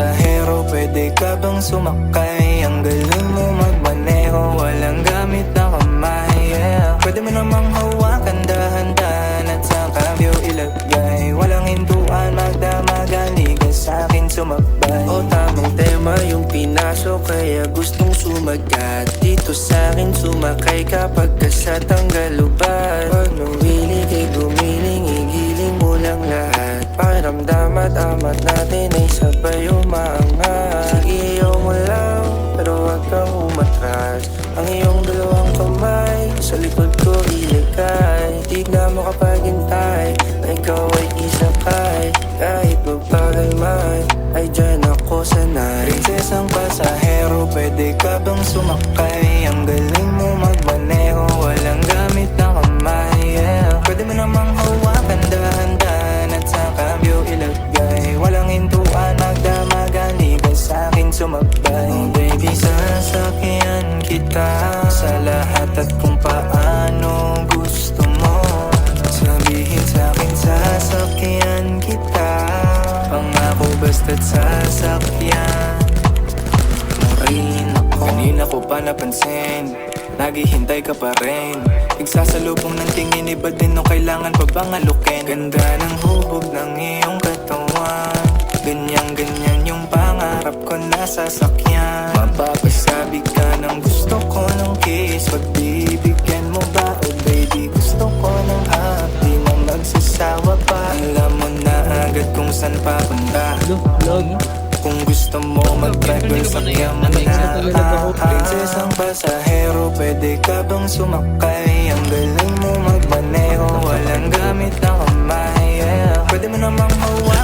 pasahero, pwede ka bang sumakay? Ang galing mo magmaneho, walang gamit na kamay, yeah. Pwede mo namang hawakan dahan-dahan at sa cambio ilagay. Walang hintuan, magdamagan, ka sa'kin sumabay. O tamang tema yung pinasok, kaya gustong sumagat. Dito sa'kin sumakay kapag ka sa tanggalubat. Pag nawili kay gumiling, igiling mo lang lahat. Pakiramdam at amat natin ay sabay umaangat. Sige, ayaw mo lang, pero wag kang umatras. Ang iyong dalawang kamay sa likod ko ilagay. Di na mo kapag hintay na ikaw ay isakay. Kahit magbagal man, ay dyan ako sanay. Prinsesang pasahero, pwede ka bang sumakay? Ang galing mo magmaneho, walang gamit na kamay, yeah. Pwede mo namang hawakan dahan-dahan at sa cambio ilagay. Walang hintuan, magdamagan, ka sa'kin sumabay. Oh baby, sasakyan kita sa lahat at kung paano gusto mo. Sabihin sa'kin, sasakyan kita. Pangako basta't sasakyan mo rin ako. Kanina ko pa napansin, naghihintay ka pa rin. Nagsasalubong ng tingin, iba din o kailangan pa bang alukin? Ganda ng hubog ng iyong katawan, ganyan-ganyan yung pangarap ko na sasakyan. Mapapasabi ka ng gusto ko ng kiss, pagbibigyan mo ba? Oh baby, gusto ko ng hap, di na magsasawa pa. Alam mo na agad kung saan papunta. Kung gusto mo mag-drive, sakyan mo na. Prinsesang pasahero, pwede ka bang sumakay? Ang galing mo magmaneho, walang gamit na kamay, yeah. Pwede mo namang hawakan